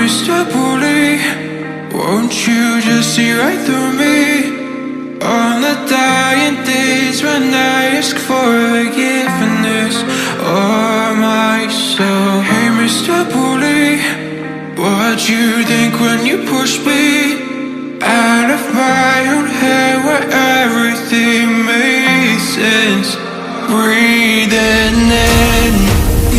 Mr. Bully, won't you just see right through me? On the dying days when I ask for forgiveness of myself. Hey Mr. Bully, what'd you think when you pushed me out of my own head where everything made sense? Breathing in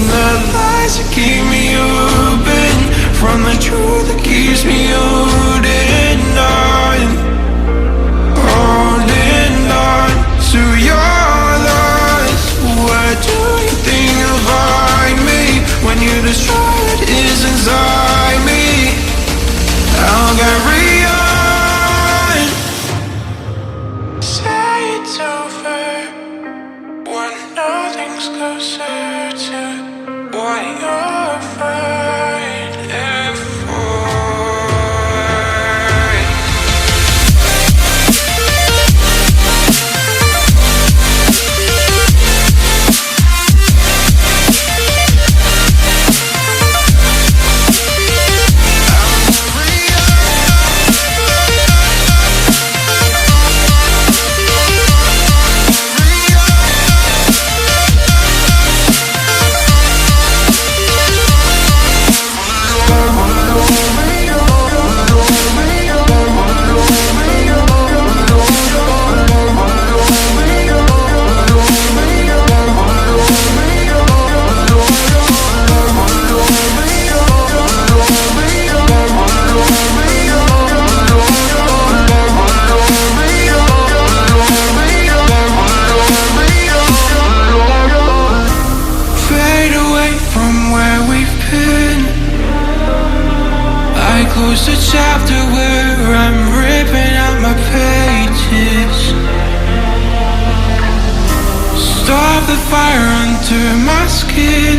the lies that keep me open from the truth that keeps me holding on. Holding on to your lies. What do you think you'll find me when you destroy what is inside me? I'll carry on. Say it's over when nothing's closer to what you're fighting for. Close the chapter where I'm ripping out my pages. Stop the fire under my skin.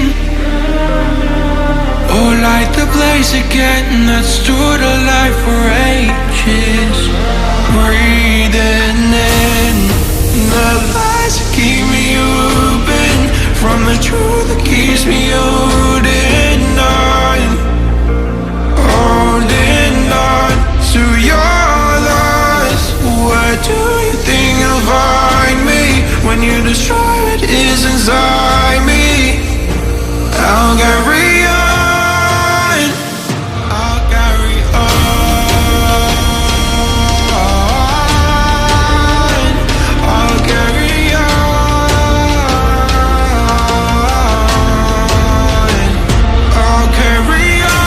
Oh, light the blaze again that stood alive for ages. Breathing in the lies that keep me open from the truth that keeps me holding on. Holding on to your lies. Where do you think you'll find me when you destroy what is inside me? I'll carry on. I'll carry on. I'll carry on. I'll carry on.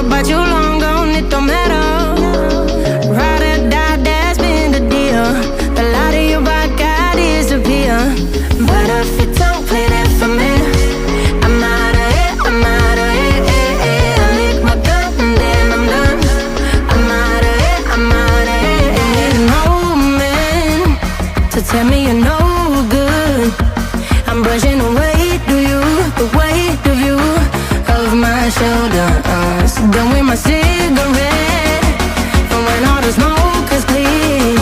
But you long gone, it don't matter. Ride or die, that's been the deal. The light of your back, I disappear. But if you don't play that for me, I'm out of it, I'm out of it. I lick my gun and then I'm done. I'm out of it, I'm out of it. And no man to tell me you're no good. I'm brushing away, the weight of you, of my shoulders. Done with my cigarette, and when all the smoke is clear,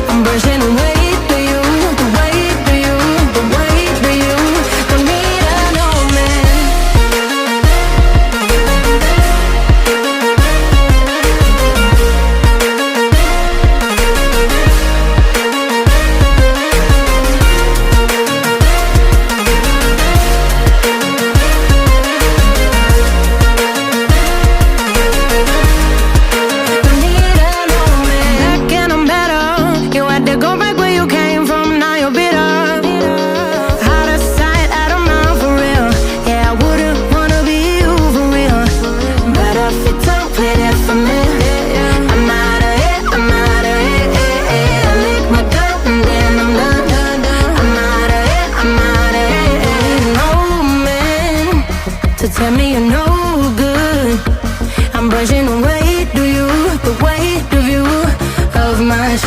I'm brushing away to you, the weight to you, the weight to you. Don't need to know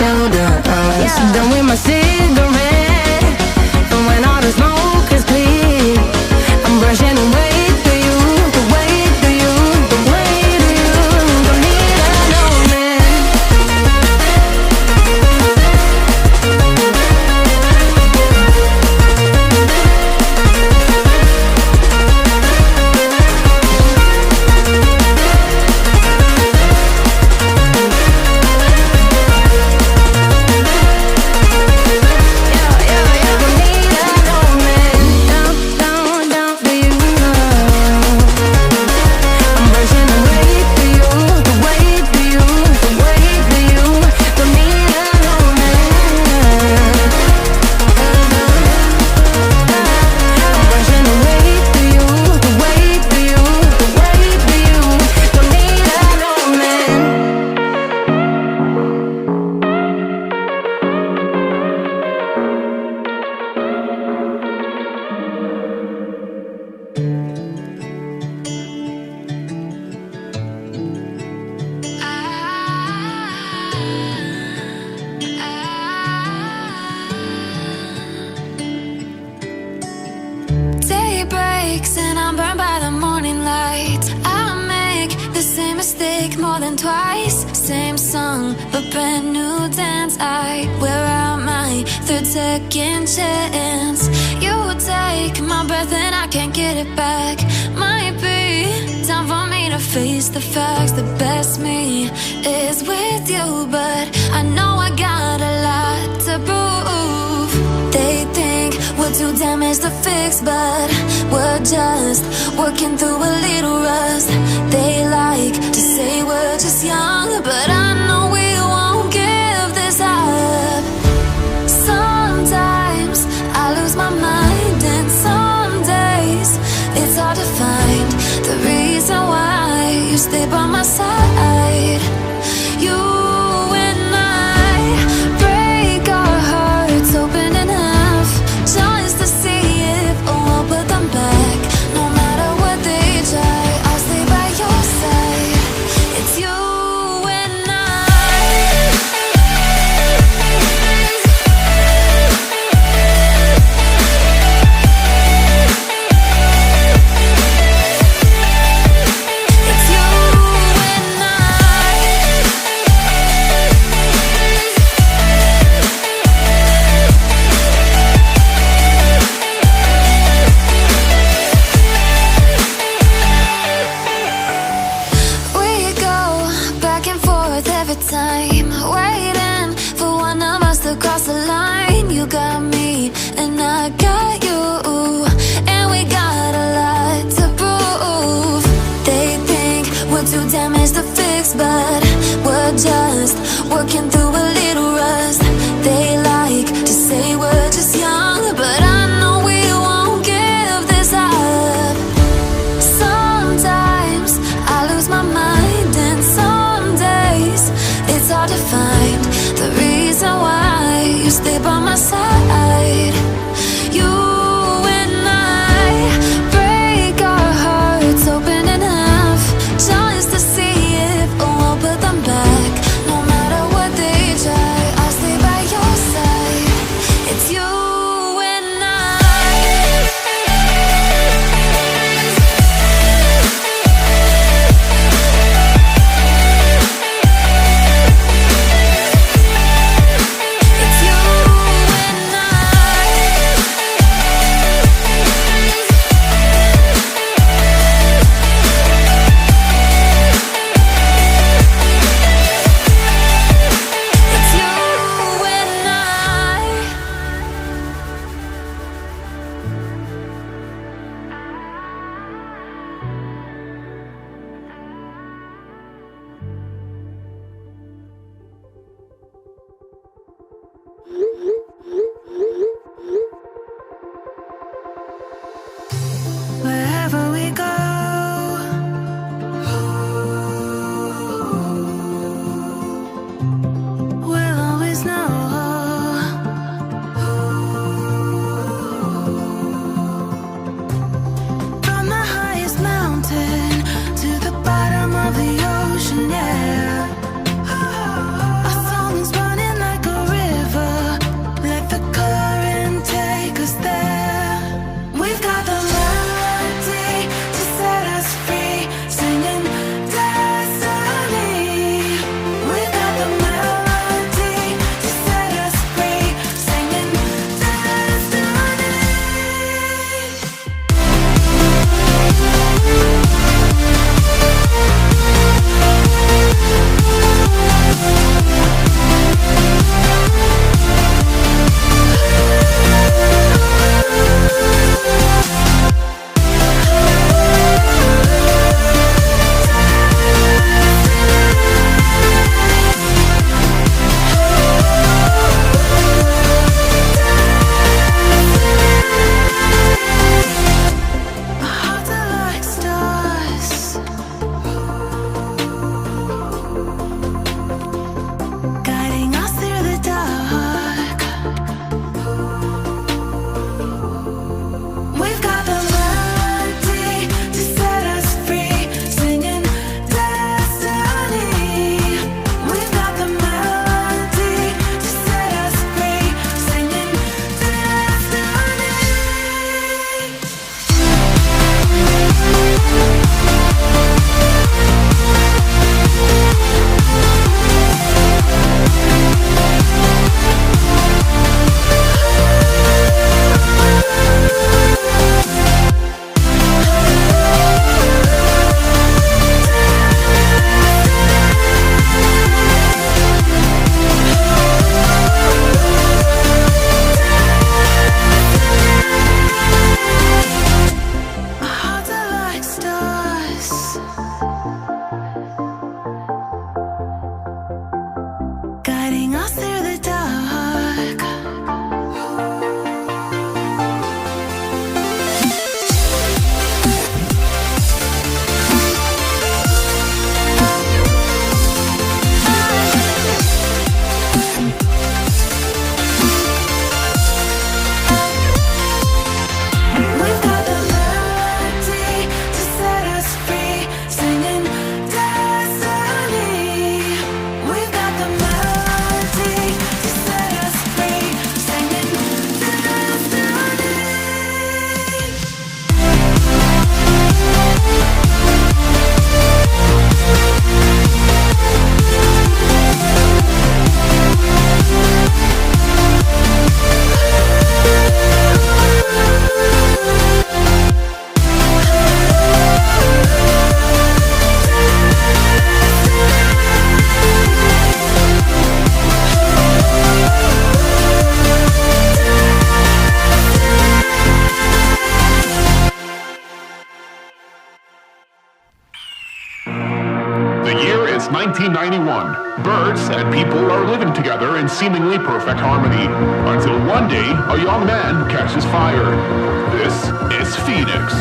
held us. Done with my cigarette, and when all the smoke is clear, I'm brushing away through you, the way through you, the way through you. Don't need a no man. Day breaks and I'm burned by the morning light. I make the same mistake more than twice. Same song, but brand new dance. I wear out my third second chance. You take my breath and I can't get it back. Might be time for me to face the facts. The best me is with you, but I know I got a lot to prove. They think we're too damaged to fix, but we're just working through a little rust. They like to say we're just young, but I know we won't give this up. Sometimes I lose my mind, and some days it's hard to find the reason why you stay by my side. You and I break our hearts open in half, just to see if we'll put them back. No matter what they try, I'll stay by your side. It's you and It's you and we go back and forth every time, waiting for one of us to cross the line. You got me and I got you, and we got a lot to prove. They think we're too damaged to fix, but we're just working through a little rust. They like to say we're just young, but I know we won't give this up. Sometimes I lose my mind, and some days it's hard to find the reason why you stay by my side. You and I break our hearts open in half, just to see if we'll put them back. No matter what they try, I'll stay by your side. It's you and It's you and It's you and Wherever we go, we'll always know. From the highest mountain to the bottom of the ocean, yeah. Our song is running like 1991. Birds and people are living together in seemingly perfect harmony. Until one day, a young man catches fire. This is Phoenix.